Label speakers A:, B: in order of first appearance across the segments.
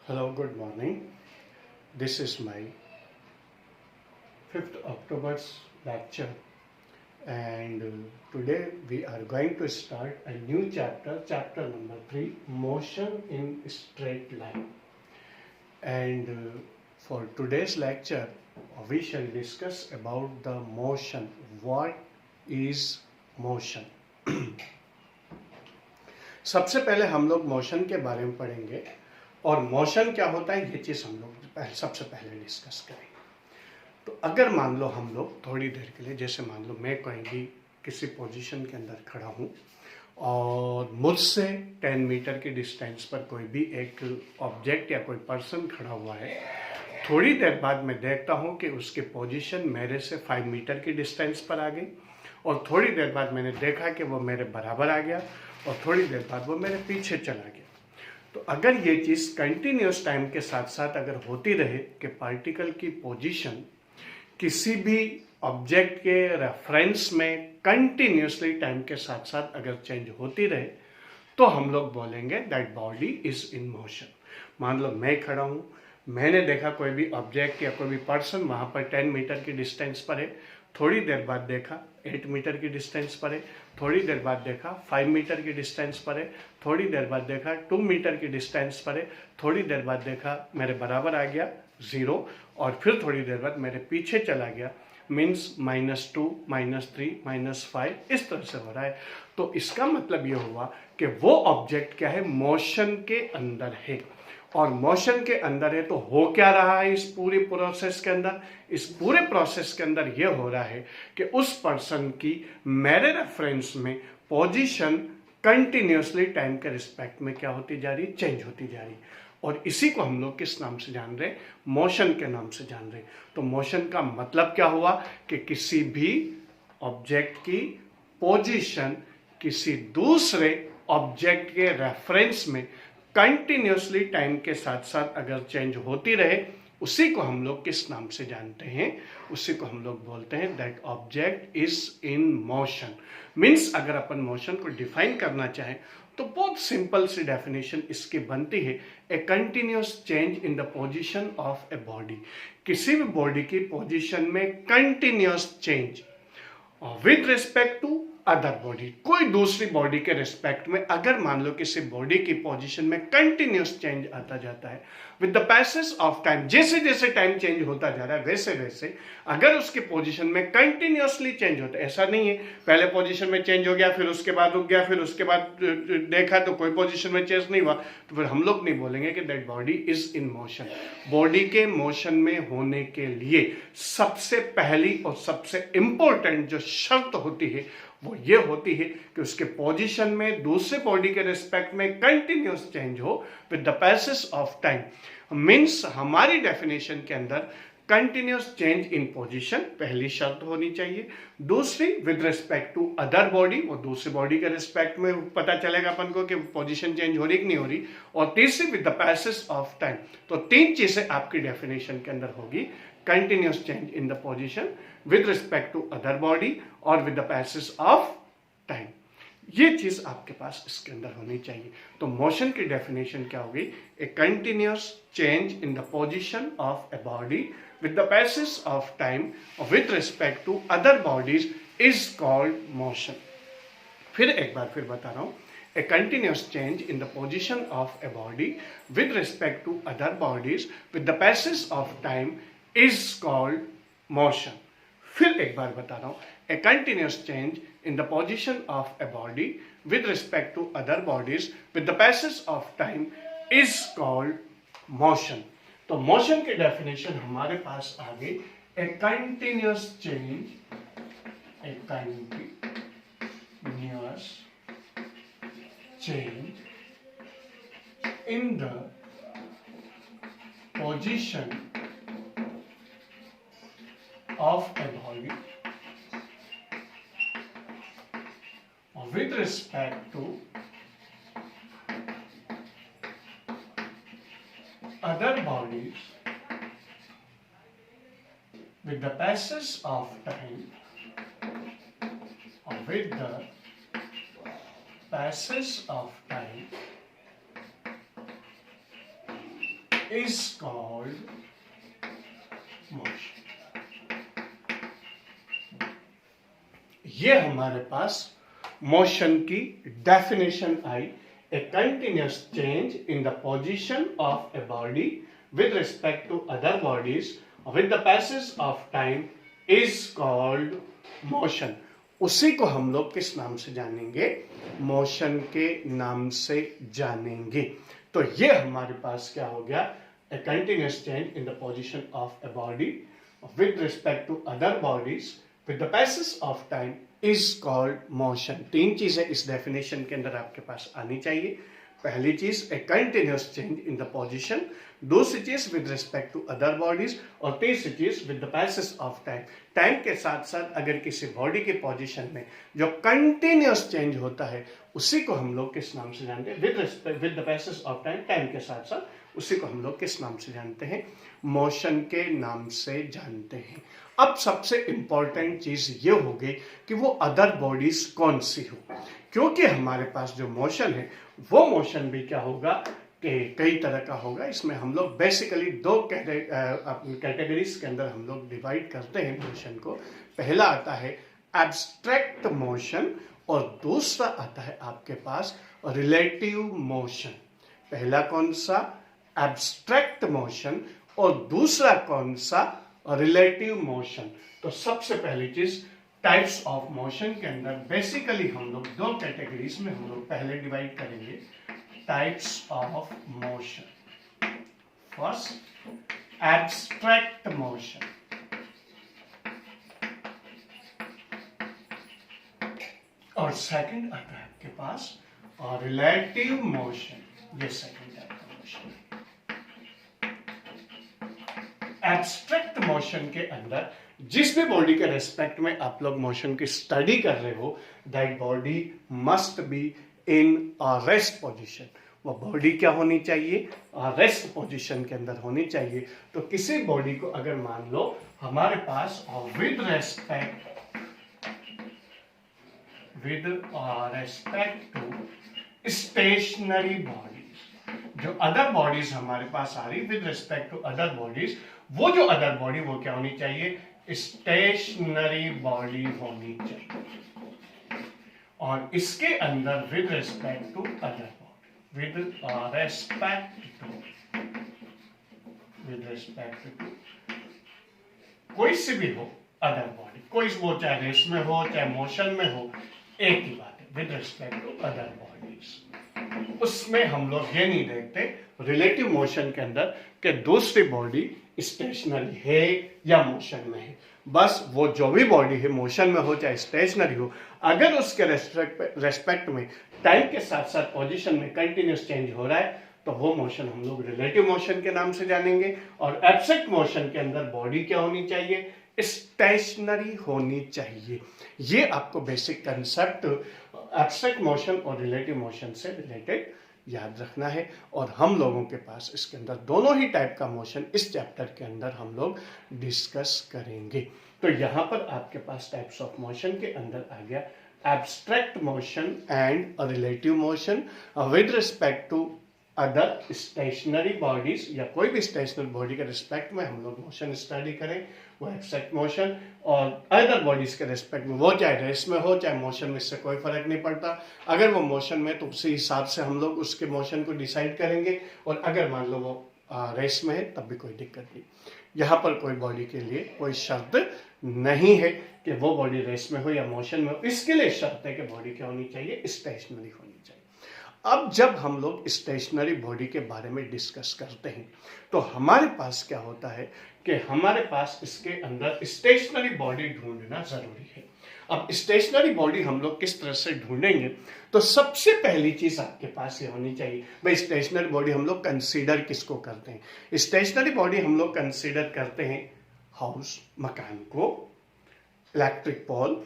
A: Hello, good morning. This is my 5th October's lecture, and today we are going to start a new chapter, chapter number 3, Motion in Straight Line. And for today's lecture, we shall discuss about the motion. What is motion? सबसे पहले हम लोग motion के बारे में पढ़ेंगे और motion क्या होता है ये चीज़ हम लोग सबसे पहले डिस्कस करेंगे। तो अगर मान लो हम लोग थोड़ी देर के लिए, जैसे मान लो मैं कहीं किसी पोजीशन के अंदर खड़ा हूँ और मुझसे 10 मीटर की डिस्टेंस पर कोई भी एक ऑब्जेक्ट या कोई पर्सन खड़ा हुआ है, थोड़ी देर बाद मैं देखता हूँ कि उसकी पोजीशन मेरे से 5 मीटर की डिस्टेंस पर आ गई और थोड़ी देर बाद मैंने देखा कि वो मेरे बराबर आ गया और थोड़ी देर बाद वो मेरे पीछे चला गया। तो अगर ये चीज़ कंटिन्यूस टाइम के साथ साथ अगर होती रहे कि पार्टिकल की पोजीशन किसी भी ऑब्जेक्ट के रेफरेंस में कंटिन्यूसली टाइम के साथ साथ अगर चेंज होती रहे तो हम लोग बोलेंगे that body is in motion. मान लो मैं खड़ा हूँ, मैंने देखा कोई भी ऑब्जेक्ट या कोई भी पर्सन वहाँ पर 10 मीटर की डिस्टेंस पर है, थोड़ी देर बाद देखा 8 मीटर की डिस्टेंस पर है, थोड़ी देर बाद देखा 5 मीटर की डिस्टेंस पर है, थोड़ी देर बाद देखा 2 मीटर की डिस्टेंस पर है, थोड़ी देर बाद देखा मेरे बराबर आ गया 0 और फिर थोड़ी देर बाद मेरे पीछे चला गया, मीन्स -2, -3, -5 इस तरह से हो रहा है। तो इसका मतलब ये हुआ कि वो ऑब्जेक्ट क्या है, मोशन के अंदर है। और मोशन के अंदर है तो हो क्या रहा है इस पूरी प्रोसेस के अंदर? इस पूरे प्रोसेस के अंदर यह हो रहा है कि उस पर्सन की मेरे रेफरेंस में पोजीशन कंटिन्यूसली टाइम के रिस्पेक्ट में क्या होती जा रही, चेंज होती जा रही। और इसी को हम लोग किस नाम से जान रहे? मोशन के नाम से जान रहे। तो मोशन का मतलब क्या हुआ कि किसी भी ऑब्जेक्ट की पोजीशन किसी दूसरे ऑब्जेक्ट के रेफरेंस में कंटिन्यूसली टाइम के साथ साथ अगर चेंज होती रहे, उसी को हम लोग किस नाम से जानते हैं? उसी को हम लोग बोलते हैं that object is in motion. Means अगर अपन मोशन को डिफाइन करना चाहें तो बहुत सिंपल सी डेफिनेशन इसकी बनती है, a continuous change in the position of a body. किसी भी बॉडी की पोजीशन में continuous change with respect to other body, कोई दूसरी बॉडी के रिस्पेक्ट में अगर मान लो किसी बॉडी की पोजीशन में कंटिन्यूस चेंज आता जाता है with the passage of time, जैसे जैसे टाइम चेंज होता जा रहा है वैसे वैसे अगर उसकी पोजीशन में कंटिन्यूसली चेंज होता है, ऐसा नहीं है पहले पोजीशन में चेंज हो गया फिर उसके बाद रुक गया फिर उसके बाद देखा तो कोई पोजीशन में चेंज नहीं हुआ, तो फिर हम लोग नहीं बोलेंगे कि that body is in motion. Body के मोशन में होने के लिए सबसे पहली और सबसे इंपॉर्टेंट जो शर्त होती है वो ये होती है कि उसके पोजीशन में दूसरे बॉडी के रिस्पेक्ट में कंटिन्यूस चेंज हो with the passage of time. Means हमारी डेफिनेशन के अंदर कंटिन्यूस चेंज इन पोजीशन पहली शर्त होनी चाहिए, दूसरी with respect to other body, वो दूसरी बॉडी के रिस्पेक्ट में पता चलेगा अपन को कि पोजीशन चेंज हो रही कि नहीं हो रही, और तीसरी with the passage of time. तो 3 चीजें आपकी डेफिनेशन के अंदर होगी, continuous change in the position with respect to other body or with the passage of time। ये चीज आपके पास इसके अंदर होनी चाहिए। तो मोशन की डेफिनेशन क्या होगी? A continuous change in the position of a body with the passage of time with respect to other bodies is called motion. फिर एक बार फिर बता रहा हूं, a continuous change in the position of a body with respect to other bodies with the passage of time is called motion। फिर एक बार बता रहा हूं, a continuous change in the position of a body with respect to other bodies with the passage of time is called motion। तो motion की definition हमारे पास आ गई, a continuous change, a continuous change in the position of a body with respect to other bodies with the passage of time, with the passage of time is called motion. ये हमारे पास motion की definition I. A continuous change in the position of a body with respect to other bodies with the passage of time is called motion. उसी को हम लोग किस नाम से जानेंगे? मोशन के नाम से जानेंगे. तो ये हमारे पास क्या हो गया? A continuous change in the position of a body with respect to other bodies with the passage of time is called motion. 3 चीजें इस डेफिनेशन के अंदर आपके पास आनी चाहिए. पहली चीज a continuous change in the position, दूसरी चीज with respect to other bodies, और तीसरी चीज with the passage of time. Time के साथ साथ अगर किसी बॉडी के पोजीशन में जो कंटिन्यूस चेंज होता है उसी को हम लोग किस नाम से जानते हैं? With the passage of time. Time के साथ साथ उसी को हम लोग किस नाम से जानते हैं? मोशन के नाम से जानते हैं. अब सबसे इंपॉर्टेंट चीज ये होगी कि वो अदर बॉडीज कौन सी हो, क्योंकि हमारे पास जो मोशन है वो मोशन भी क्या होगा कि कई तरह का होगा. इसमें हम लोग बेसिकली 2 कैटेगरीज के अंदर हम लोग डिवाइड करते हैं मोशन को. पहला आता है एब्स्ट्रैक्ट मोशन और दूसरा आता है आपके पास रिलेटिव मोशन. पहला कौन सा? एब्स्ट्रैक्ट मोशन, और दूसरा कौन सा? Relative motion. तो सबसे पहली चीज टाइप्स ऑफ मोशन के अंदर बेसिकली हम लोग 2 कैटेगरीज में हम लोग पहले डिवाइड करेंगे. Types of motion. First abstract motion, और सेकंड आता है आपके पास रिलेटिव मोशन. ये सेकंड टाइप का मोशन. एब्स्ट्रैक्ट मोशन के अंदर जिस भी बॉडी के रेस्पेक्ट में आप लोग मोशन की स्टडी कर रहे हो, that body must be in a rest position. वो बॉडी क्या होनी चाहिए? रेस्ट पोजीशन के अंदर होनी चाहिए. तो किसी बॉडी को अगर मान लो हमारे पास with respect to stationary bodies, जो अदर बॉडीज हमारे पास आ रही with respect to other bodies, वो जो अदर बॉडी वो क्या होनी चाहिए? स्टेशनरी बॉडी होनी चाहिए. और इसके अंदर with respect to other body, with respect to कोई से भी हो अदर बॉडी, कोई वो चाहे रेस्ट में हो चाहे मोशन में हो, एक ही बात है. With respect to other bodies. उसमें हम लोग ये नहीं देखते रिलेटिव मोशन के अंदर कि दूसरी बॉडी स्टेशनरी है या मोशन में है. बस वो जो भी बॉडी है मोशन में हो चाहे स्टेशनरी हो, अगर उसके रेस्पेक्ट में टाइम के साथ साथ पोजीशन में कंटिन्यूस चेंज हो रहा है तो वो मोशन हम लोग रिलेटिव मोशन के नाम से जानेंगे. और एब्स्ट्रैक्ट मोशन के अंदर बॉडी क्या होनी चाहिए? स्टेशनरी होनी चाहिए. ये आपको बेसिक कंसेप्ट एब्स्ट्रैक्ट मोशन और रिलेटिव मोशन से रिलेटेड याद रखना है. और हम लोगों के पास इसके अंदर दोनों ही टाइप का मोशन इस चैप्टर के अंदर हम लोग डिस्कस करेंगे. तो यहाँ पर आपके पास टाइप्स ऑफ मोशन के अंदर आ गया abstract motion and relative motion with respect to other stationary bodies, या कोई भी स्टेशनरी बॉडी के रिस्पेक्ट में हम लोग मोशन स्टडी करें वो एब्स्ट्रैक्ट मोशन. और अदर बॉडीज के रिस्पेक्ट में वो चाहे रेस्ट में हो चाहे मोशन में, इससे कोई फर्क नहीं पड़ता. अगर वो मोशन में तो उसी हिसाब से हम लोग उसके मोशन को डिसाइड करेंगे. और अगर मान लो वो रेस्ट में है तब भी कोई दिक्कत नहीं. यहाँ पर कोई बॉडी के लिए कोई शर्त नहीं है कि वो बॉडी रेस्ट में हो या मोशन में हो. इसके लिए शर्त है कि बॉडी क्या होनी चाहिए? स्टेशनरी होनी चाहिए. अब जब हम लोग स्टेशनरी बॉडी के बारे में डिस्कस करते हैं तो हमारे पास क्या होता है कि हमारे पास इसके अंदर स्टेशनरी बॉडी ढूंढना जरूरी है. अब स्टेशनरी बॉडी हम लोग किस तरह से ढूंढेंगे? तो सबसे पहली चीज आपके पास ये होनी चाहिए, भाई स्टेशनरी बॉडी हम लोग कंसीडर किसको करते हैं? स्टेशनरी बॉडी हम लोग कंसीडर करते हैं हाउस, मकान को, इलेक्ट्रिक पोल,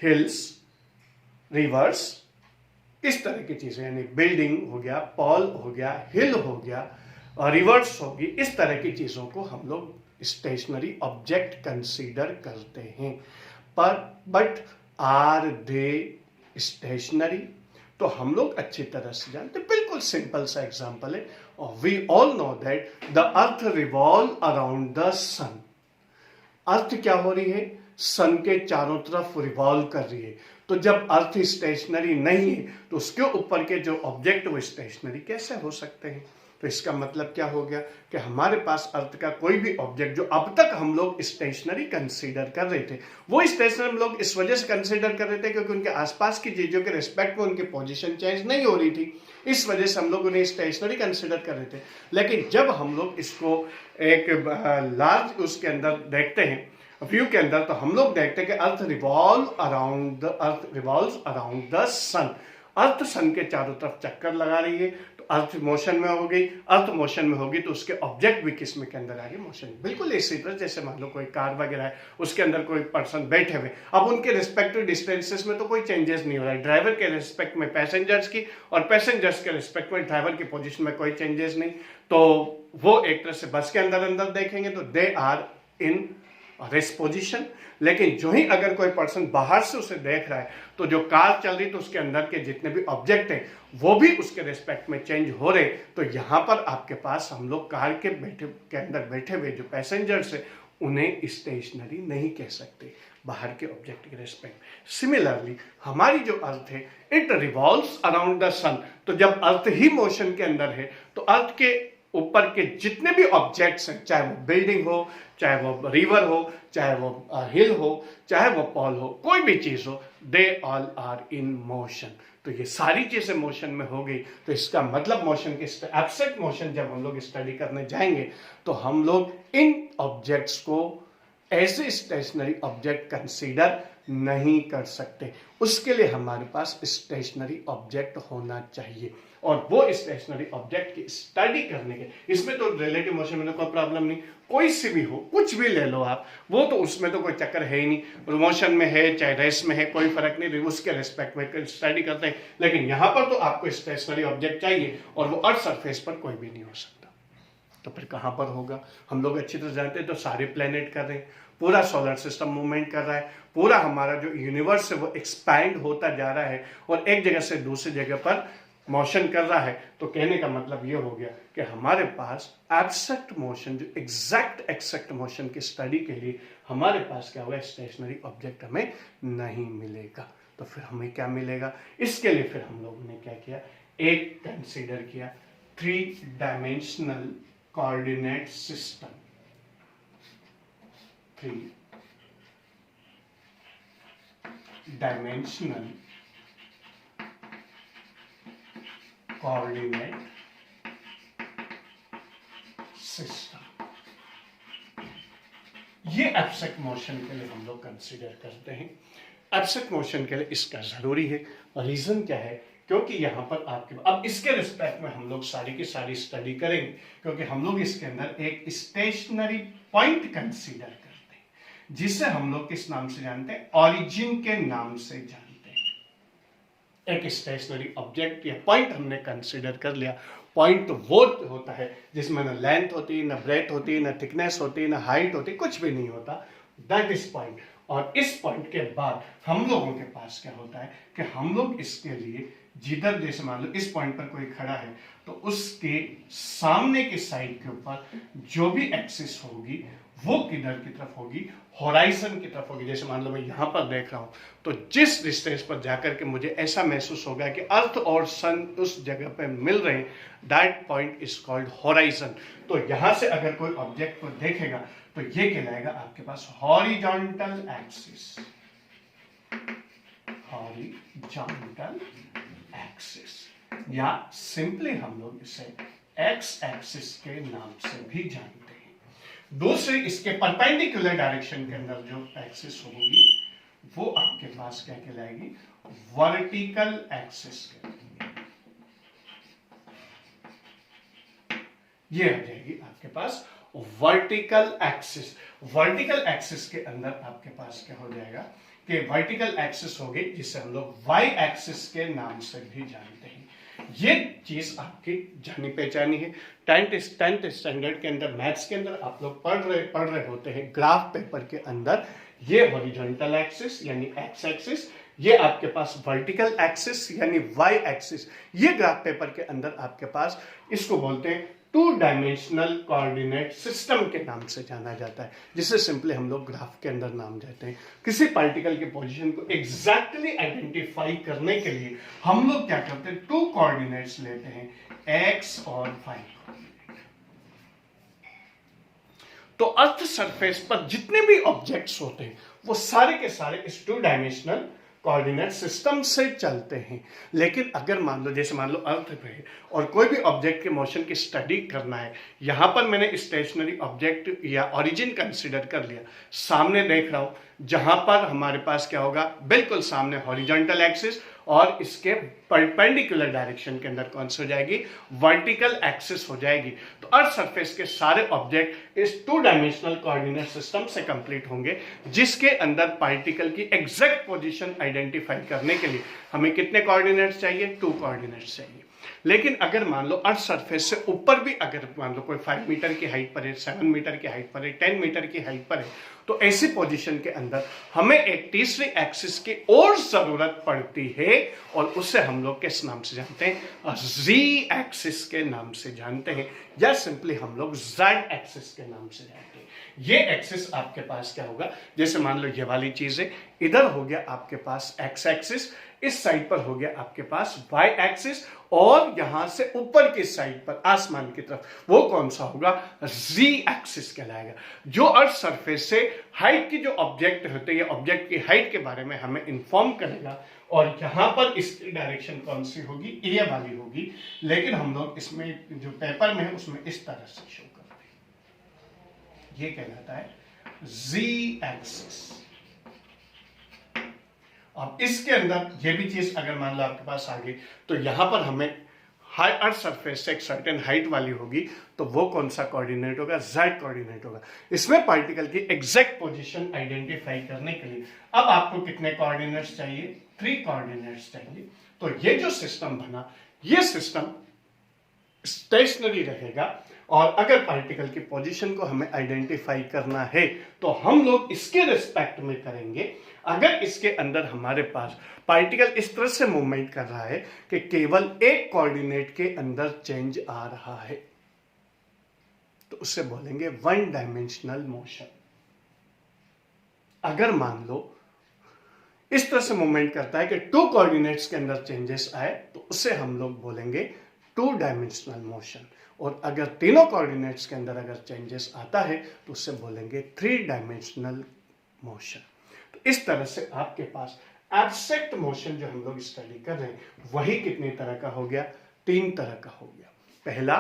A: हिल्स, रिवर्स, इस तरह की चीजें, यानी बिल्डिंग हो गया, पॉल हो गया, हिल हो गया, रिवर्स होगी, इस तरह की चीजों को हम लोग स्टेशनरी ऑब्जेक्ट कंसीडर करते हैं. But are they stationary? तो हम लोग अच्छी तरह से जानते हैं, बिल्कुल सिंपल सा एग्जांपल है, और we all know that the earth revolve around the sun. Earth क्या हो रही है, सन के चारों तरफ रिवॉल्व कर रही है। तो जब अर्थ स्टेशनरी नहीं है तो उसके ऊपर के जो ऑब्जेक्ट वो स्टेशनरी कैसे हो सकते हैं। तो इसका मतलब क्या हो गया कि हमारे पास अर्थ का कोई भी ऑब्जेक्ट जो अब तक हम लोग स्टेशनरी कंसीडर कर रहे थे, वो स्टेशनरी हम लोग इस वजह से कंसीडर कर रहे थे क्योंकि उनके आसपास की चीजों के रिस्पेक्ट में उनकी पोजीशन चेंज नहीं हो रही थी, इस वजह से हम लोग उन्हें स्टेशनरी कंसीडर कर रहे थे। लेकिन जब हम लोग इसको एक लार्ज उसके अंदर देखते हैं, व्यू के अंदर, तो हम लोग देखते हैं कि अर्थ रिवॉल्व अराउंड द सन। अर्थ सन के चारों तरफ चक्कर लगा रही है, तो अर्थ मोशन में हो गई। अर्थ मोशन में होगी तो उसके ऑब्जेक्ट भी किस में के अंदर आ गए, मोशन। बिल्कुल इसी तरह जैसे मान लो कोई कार वगैरह है, उसके अंदर कोई पर्सन बैठे हुए, अब उनके रिस्पेक्टिव डिस्टेंसेस में तो कोई चेंजेस नहीं हो रहा है। ड्राइवर के रिस्पेक्ट में पैसेंजर्स की, और पैसेंजर्स के रिस्पेक्ट में ड्राइवर की पोजिशन में कोई चेंजेस नहीं। तो वो एक तरह से बस के अंदर देखेंगे तो they are in rest position. लेकिन जो ही अगर कोई पर्सन बाहर से उसे देख रहा है तो जो कार चल रही तो उसके अंदर के जितने भी ऑब्जेक्ट हैं वो भी उसके रिस्पेक्ट में चेंज हो रहे। तो यहाँ पर आपके पास हम लोग कार के अंदर बैठे हुए जो पैसेंजर्स है उन्हें स्टेशनरी नहीं कह सकते बाहर के ऑब्जेक्ट के रिस्पेक्ट। सिमिलरली हमारी जो अर्थ है इट रिवॉल्व्स अराउंड द सन। तो जब अर्थ ही मोशन के अंदर है तो अर्थ के ऊपर के जितने भी ऑब्जेक्ट्स हैं, चाहे वो बिल्डिंग हो, चाहे वो रिवर हो, चाहे वो हिल हो, चाहे वो पॉल हो, कोई भी चीज हो, they all are in motion. तो ये सारी चीजें मोशन में हो गई। तो इसका मतलब मोशन के एब्स्ट्रैक्ट मोशन जब हम लोग स्टडी करने जाएंगे तो हम लोग इन ऑब्जेक्ट्स को as a stationary object consider नहीं कर सकते। उसके लिए हमारे पास स्टेशनरी ऑब्जेक्ट होना चाहिए, और वो स्टेशनरी ऑब्जेक्ट की स्टडी करने के, इसमें तो रिलेटिव मोशन में तो कोई प्रॉब्लम नहीं, कोई सी भी हो, कुछ भी ले लो आप, वो तो उसमें तो कोई चक्कर है ही नहीं। मोशन में है चाहे रेस्ट में है, कोई फर्क नहीं, उसके रिस्पेक्ट में स्टडी करते हैं। लेकिन यहां पर तो आपको स्टेशनरी ऑब्जेक्ट चाहिए, और वो अर्थ सरफेस पर कोई भी नहीं हो सकता। तो फिर कहां पर होगा, हम लोग अच्छी तरह जानते हैं। तो सारे प्लेनेट कर रहे हैं, पूरा सोलर सिस्टम मूवमेंट कर रहा है, पूरा हमारा जो यूनिवर्स है वो एक्सपैंड होता जा रहा है और एक जगह से दूसरी जगह पर मोशन कर रहा है। तो कहने का मतलब ये हो गया कि हमारे पास एब्स्ट्रैक्ट मोशन, जो एक्सैक्ट मोशन की स्टडी के लिए हमारे पास क्या हुआ, स्टेशनरी ऑब्जेक्ट हमें नहीं मिलेगा। तो फिर हमें क्या मिलेगा, इसके लिए फिर हम लोगों ने क्या किया, एक कंसीडर किया 3 dimensional coordinate system. 3 dimensional coordinate system. ये एब्स्ट्रैक्ट मोशन के लिए हम लोग कंसीडर करते हैं। एब्स्ट्रैक्ट मोशन के लिए इसका जरूरी है। रीजन क्या है, क्योंकि यहां पर आपके, अब इसके रिस्पेक्ट में हम लोग सारी की सारी स्टडी करेंगे, क्योंकि हम लोग इसके अंदर एक स्टेशनरी पॉइंट कंसीडर करते हैं, जिसे हम लोग किस नाम से जानते हैं, ओरिजिन के नाम से जानते हैं। एक स्टेशनरी ऑब्जेक्ट या पॉइंट हमने कंसीडर कर लिया। पॉइंट तो वो होता है जिसमें ना लेंथ होती है, ना ब्रेथ होती है, ना थिकनेस होती है, ना हाइट होती है, कुछ भी नहीं होता, दैट इज पॉइंट। और इस पॉइंट के बाद हम लोगों के पास क्या होता है कि हम लोग इसके लिए जिधर, जैसे मान लो इस पॉइंट पर कोई खड़ा है तो उसके सामने की साइड के ऊपर जो भी एक्सिस होगी वो किधर की तरफ होगी, होराइजन की तरफ होगी। जैसे मान लो मैं यहां पर देख रहा हूं तो जिस डिस्टेंस पर जाकर के मुझे ऐसा महसूस होगा कि अर्थ और सन उस जगह पे मिल रहे हैं, that point is called horizon. तो यहां से अगर कोई ऑब्जेक्ट को देखेगा तो ये कहलाएगा आपके पास हॉरिजॉन्टल एक्सिस। हॉरिजॉन्टल एक्सिस, या सिंपली हम लोग इसे एक्स एक्सिस के नाम से भी जानते हैं। दूसरे इसके परपेंडिकुलर डायरेक्शन के अंदर जो एक्सिस होगी वो आपके पास क्या कहलाएगी, वर्टिकल एक्सिस। ये आ जाएगी आपके पास वर्टिकल एक्सिस। वर्टिकल एक्सिस के अंदर आपके पास क्या हो जाएगा कि वर्टिकल एक्सिस होगी जिसे हम लोग वाई एक्सिस के नाम से भी जानते हैं। ये चीज आपकी जानी पहचानी है। 10th स्टैंडर्ड के अंदर, मैथ्स के अंदर आप लोग पढ़ रहे होते हैं ग्राफ पेपर के अंदर, ये हॉरिजॉन्टल एक्सिस यानी एक्स एक्सिस, ये आपके पास वर्टिकल एक्सिस यानी वाई एक्सिस, ये ग्राफ पेपर के अंदर आपके पास इसको बोलते हैं टू डायमेंशनल कोऑर्डिनेट सिस्टम के नाम से जाना जाता है, जिसे सिंपली हम लोग ग्राफ के अंदर नाम देते हैं। किसी पार्टिकल की पोजीशन को एग्जैक्टली आइडेंटिफाई करने के लिए हम लोग क्या करते हैं, टू कोऑर्डिनेट्स लेते हैं, एक्स और वाई। तो अर्थ सरफेस पर जितने भी ऑब्जेक्ट्स होते हैं वो सारे के सारे इस टू डायमेंशनल कोऑर्डिनेट सिस्टम से चलते हैं। लेकिन अगर मान लो, जैसे मान लो अर्थ पे और कोई भी ऑब्जेक्ट के मोशन की स्टडी करना है, यहां पर मैंने स्टेशनरी ऑब्जेक्ट या ओरिजिन कंसीडर कर लिया, सामने देख रहा हूं, जहां पर हमारे पास क्या होगा, बिल्कुल सामने हॉरिजॉन्टल एक्सिस और इसके परपेंडिकुलर डायरेक्शन के अंदर कौन सी हो जाएगी, वर्टिकल एक्सिस हो जाएगी। तो अर्थ सरफेस के सारे ऑब्जेक्ट इस टू डायमेंशनल कोऑर्डिनेट सिस्टम से कंप्लीट होंगे, जिसके अंदर पार्टिकल की एग्जैक्ट पोजीशन आइडेंटिफाई करने के लिए हमें कितने कोऑर्डिनेट्स चाहिए, टू कोऑर्डिनेट्स चाहिए। लेकिन अगर मान लो अर्थ सरफेस से ऊपर भी अगर मान लो कोई 5 मीटर की हाइट पर है, 7 मीटर की हाइट पर है, 10 मीटर की हाइट पर है, तो ऐसी पोजीशन के अंदर हमें एक तीसरी एक्सिस की और जरूरत पड़ती है, और उससे हम लोग किस नाम से जानते हैं, जी एक्सिस के नाम से जानते हैं, या सिंपली हम लोग जेड एक्सिस के नाम से जानते हैं। ये एक्सिस आपके पास क्या होगा, जैसे मान लो ये वाली चीज है, इधर हो गया आपके पास एक्स एक्सिस, इस साइड पर हो गया आपके पास वाई एक्सिस, और यहां से ऊपर की साइड पर आसमान की तरफ वो कौन सा होगा, जी एक्सिस कहलाएगा। जो अर्थ सरफेस से हाइट की जो ऑब्जेक्ट होते हैं, ऑब्जेक्ट की हाइट के बारे में हमें इंफॉर्म करेगा, और यहां पर इसकी डायरेक्शन कौन सी होगी, ये वाली होगी। लेकिन हम लोग इसमें जो पेपर में है उसमें इस तरह से शो करते हैं, ये कहलाता है जी एक्सिस। अब इसके अंदर ये भी चीज अगर मान लो आपके पास आ गई, तो यहां पर हमें हाई अर्थ सरफेस से एक सर्टेन हाइट वाली होगी, तो वो कौन सा कोऑर्डिनेट होगा, जेड कोऑर्डिनेट होगा। इसमें पार्टिकल की एग्जैक्ट पोजीशन आइडेंटिफाई करने के लिए अब आपको कितने कोऑर्डिनेट्स चाहिए, 3 कोऑर्डिनेट्स चाहिए। तो ये जो सिस्टम बना, ये सिस्टम स्टेशनरी रहेगा, और अगर पार्टिकल की पोजीशन को हमें आइडेंटिफाई करना है तो हम लोग इसके रिस्पेक्ट में करेंगे। अगर इसके अंदर हमारे पास पार्टिकल इस तरह से मूवमेंट कर रहा है कि केवल एक कोऑर्डिनेट के अंदर चेंज आ रहा है, तो उससे बोलेंगे वन डायमेंशनल मोशन। अगर मान लो इस तरह से मूवमेंट करता है कि 2 कोऑर्डिनेट्स के अंदर चेंजेस आए, तो उसे हम लोग बोलेंगे 2 डायमेंशनल मोशन। और अगर तीनों कोऑर्डिनेट्स के अंदर अगर चेंजेस आता है तो उससे बोलेंगे 3 डायमेंशनल मोशन। तो इस तरह से आपके पास एब्स्ट्रैक्ट मोशन जो हम लोग स्टडी कर रहे हैं, वही कितने तरह का हो गया, 3 तरह का हो गया। पहला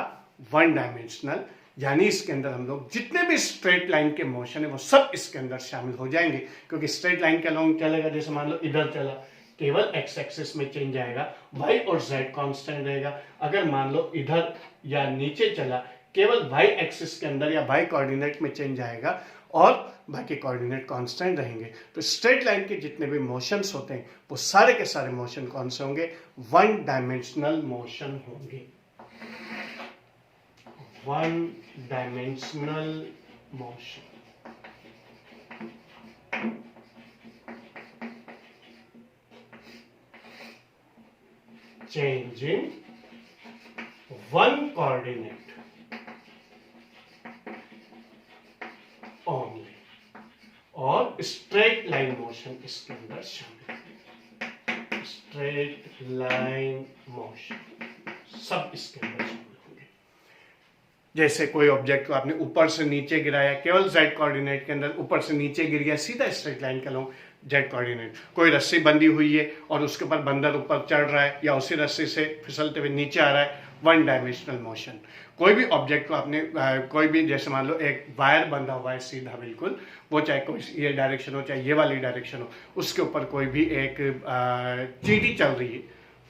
A: 1 डायमेंशनल, यानी इसके अंदर हम लोग जितने भी स्ट्रेट लाइन के मोशन है वो सब इसके अंदर शामिल हो जाएंगे, क्योंकि स्ट्रेट लाइन के अलोंग चलेगा। जैसे मान लो इधर चला, केवल एक्स एक्सिस में चेंज आएगा, वाई और जेड कांस्टेंट रहेगा। अगर मान लो इधर या नीचे चला, केवल वाई एक्सिस के अंदर या वाई कोऑर्डिनेट में चेंज आएगा, और बाकी कोऑर्डिनेट कांस्टेंट रहेंगे। तो स्ट्रेट लाइन के जितने भी मोशंस होते हैं वो सारे के सारे मोशन कौन से होंगे, 1 डायमेंशनल मोशन होंगे। 1 dimensional motion. Changing 1 coordinate only, और स्ट्रेट लाइन मोशन इसके अंदर शामिल है। स्ट्रेट लाइन मोशन सब इसके अंदर शामिल होंगे। जैसे कोई ऑब्जेक्ट को आपने ऊपर से नीचे गिराया, केवल जेड कोऑर्डिनेट के अंदर ऊपर से नीचे गिर गया, सीधा स्ट्रेट लाइन के लोग जेड कोऑर्डिनेट। कोई रस्सी बंधी हुई है और उसके ऊपर बंदर ऊपर चढ़ रहा है, या उसी रस्सी से फिसलते हुए नीचे आ रहा है, 1 डायमेंशनल मोशन। कोई भी ऑब्जेक्ट को आपने कोई भी, जैसे मान लो एक वायर बंधा हुआ है सीधा बिल्कुल, वो चाहे कोई ये डायरेक्शन हो चाहे ये वाली डायरेक्शन हो, उसके ऊपर कोई भी एक चींटी चल रही है,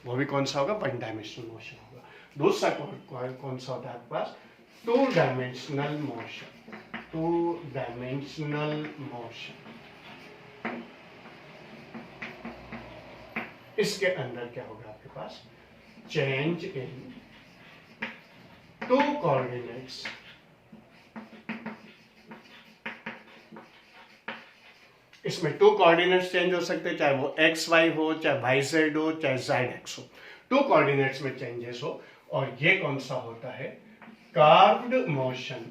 A: वो भी कौन सा होगा, 1 डायमेंशनल मोशन होगा। दूसरा कौन सा होता है आपके पास, 2 डायमेंशनल मोशन। 2 डायमेंशनल मोशन, इसके अंदर क्या होगा आपके पास, चेंज इन 2 कोऑर्डिनेट्स इसमें 2 कोऑर्डिनेट्स चेंज हो सकते हैं, चाहे वो एक्स वाई हो, चाहे वाई जेड हो, चाहे जेड एक्स हो, 2 कोऑर्डिनेट्स में चेंजेस हो। और ये कौन सा होता है? Curved motion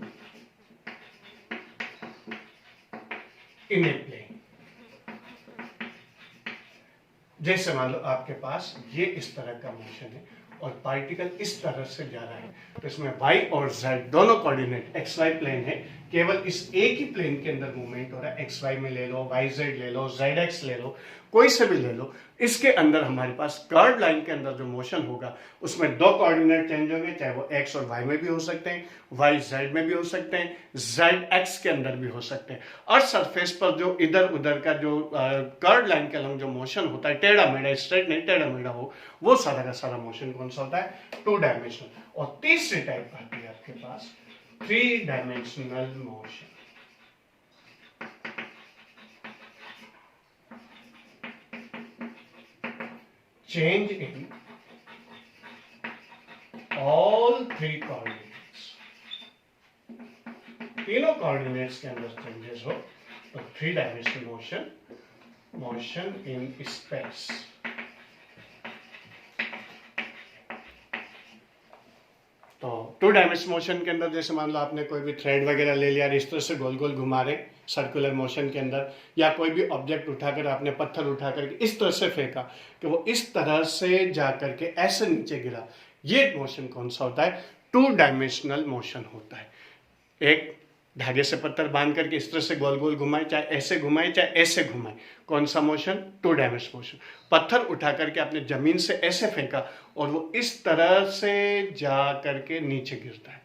A: in a plane. जैसे मान लो आपके पास ये इस तरह का मोशन है और पार्टिकल इस तरह से जा रहा है, तो इसमें y और z दोनों कोऑर्डिनेट एक्स वाई प्लेन है, केवल इस एक ही प्लेन के अंदर मूवमेंट हो रहा है। एक्स वाई में ले लो, वाई जेड ले लो, जेड एक्स ले लो, कोई से भी ले लो। इसके अंदर हमारे पास कर्व लाइन के अंदर जो मोशन होगा उसमें 2 कोऑर्डिनेट चेंज होंगे, चाहे वो एक्स और वाई में भी हो सकते हैं, वाई जेड में भी हो सकते हैं, जेड एक्स के अंदर भी हो सकते हैं। और सरफेस पर जो इधर उधर का जो कर्व लाइन के अलग जो मोशन होता है, टेढ़ा मेढ़ा, स्ट्रेट नहीं टेढ़ा मेढ़ा हो, वो सारा का सारा मोशन कौन सा होता है? 2 डायमेंशनल। और तीसरी टाइप आती है आपके पास 3 dimensional motion. Change in all 3 coordinates. तीनों कोऑर्डिनेट्स के अंदर चेंजेस हो तो 3 dimensional motion, motion in space. तो 2 डायमेंशनल मोशन के अंदर जैसे मान लो आपने कोई भी थ्रेड वगैरह ले लिया, इस तरह से गोल गोल घुमा रहे सर्कुलर मोशन के अंदर, या कोई भी ऑब्जेक्ट उठाकर आपने पत्थर उठा करके इस तरह से फेंका कि वो इस तरह से जा करके ऐसे नीचे गिरा, ये मोशन कौन सा होता है? 2 डायमेंशनल मोशन होता है। एक धागे से पत्थर बांध करके इस तरह से गोल गोल घुमाए, चाहे ऐसे घुमाए चाहे ऐसे घुमाए, कौन सा मोशन? 2 dimensional motion. पत्थर उठा करके आपने जमीन से ऐसे फेंका और वो इस तरह से जा करके नीचे गिरता है,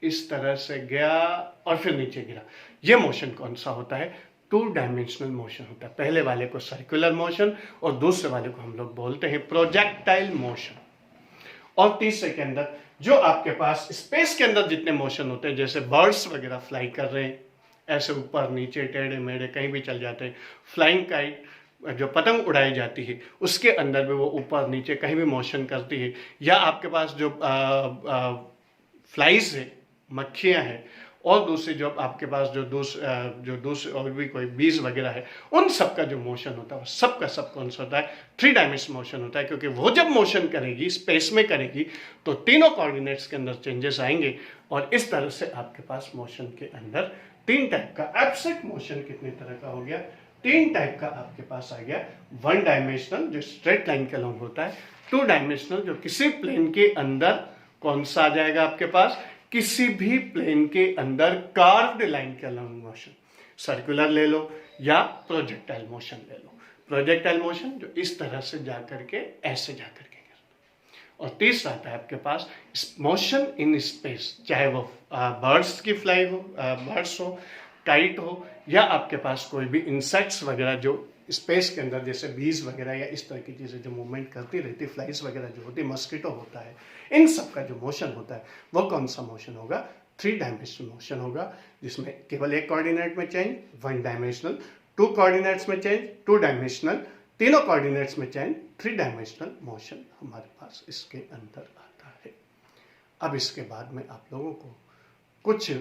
A: इस तरह से गया और फिर नीचे गिरा, ये मोशन कौन सा होता है? 2 डायमेंशनल मोशन होता है। पहले वाले को सर्कुलर मोशन और दूसरे वाले को हम लोग बोलते हैं प्रोजेक्टाइल मोशन। और तीसरे के अंदर जो आपके पास स्पेस के अंदर जितने मोशन होते हैं, जैसे बर्ड्स वगैरह फ्लाई कर रहे हैं, ऐसे ऊपर नीचे टेढ़े मेढ़े कहीं भी चल जाते हैं, फ्लाइंग काइट जो पतंग उड़ाई जाती है उसके अंदर भी वो ऊपर नीचे कहीं भी मोशन करती है, या आपके पास जो फ्लाइज है, मक्खियाँ हैं, और दूसरी जो आपके पास जो दूसरे और भी कोई बीज वगैरह है, उन सब का जो मोशन होता है वो सब का सब कौन सा होता है? 3 डायमेंशनल मोशन होता है। क्योंकि वो जब मोशन करेगी स्पेस में करेगी तो तीनों कोऑर्डिनेट्स के अंदर चेंजेस आएंगे, और इस तरह से आपके पास मोशन के अंदर 3 टाइप का एब्स्ट्रैक्ट मोशन कितने तरह का हो गया? 3 टाइप का आपके पास आ गया। 1 डायमेंशनल जो स्ट्रेट लाइन के अलॉन्ग होता है, 2 डायमेंशनल जो किसी प्लेन के अंदर कौन सा आ जाएगा आपके पास? किसी भी प्लेन के अंदर कार्व्ड लाइन के अलॉन्ग मोशन, सर्कुलर ले लो या प्रोजेक्टाइल मोशन ले लो। प्रोजेक्टाइल मोशन जो इस तरह से जा करके ऐसे जा करके गिरता। और तीसरा आता है आपके पास मोशन इन स्पेस, चाहे वो बर्ड्स की फ्लाई हो, बर्ड्स हो, काइट हो, या आपके पास कोई भी इंसेक्ट्स वगैरह जो स्पेस के अंदर जैसे बीज वगैरह या इस तरह की चीज़ें जो मूवमेंट करती रहती, फ्लाइज वगैरह जो होती, मस्कीटो होता है, इन सब का जो मोशन होता है वो कौन सा मोशन होगा? 3 डायमेंशनल मोशन होगा, जिसमें केवल एक कोऑर्डिनेट में चेंज 1 डायमेंशनल, 2 कोऑर्डिनेट्स में चेंज 2 डायमेंशनल, तीनों कोऑर्डिनेट्स में चेंज 3 डायमेंशनल मोशन हमारे पास इसके अंदर आता है। अब इसके बाद में आप लोगों को कुछ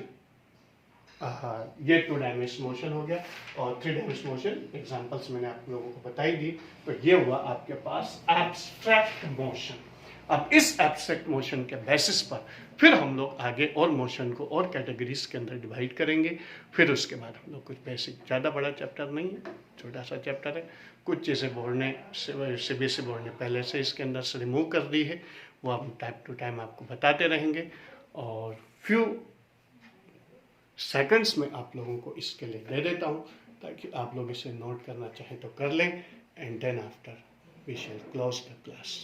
A: ये 2 डायमेंशनल मोशन हो गया और 3 डायमेंशनल मोशन एग्जांपल्स मैंने आप लोगों को बताई दी। तो ये हुआ आपके पास एब्स्ट्रैक्ट मोशन। अब इस एब्स्ट्रैक्ट मोशन के बेसिस पर फिर हम लोग आगे और मोशन को और कैटेगरीज के अंदर डिवाइड करेंगे। फिर उसके बाद हम लोग कुछ बेसिक, ज़्यादा बड़ा चैप्टर नहीं है, छोटा सा चैप्टर है। कुछ चीज़ें बोर्ड ने CBSE बोर्ड ने पहले से इसके अंदर से रिमूव कर दी है, वो हम टाइम टू टाइम आपको बताते रहेंगे। और फ्यू सेकंड्स में आप लोगों को इसके लिए दे देता हूँ ताकि आप लोग इसे नोट करना चाहें तो कर लें, and then after we shall close the class.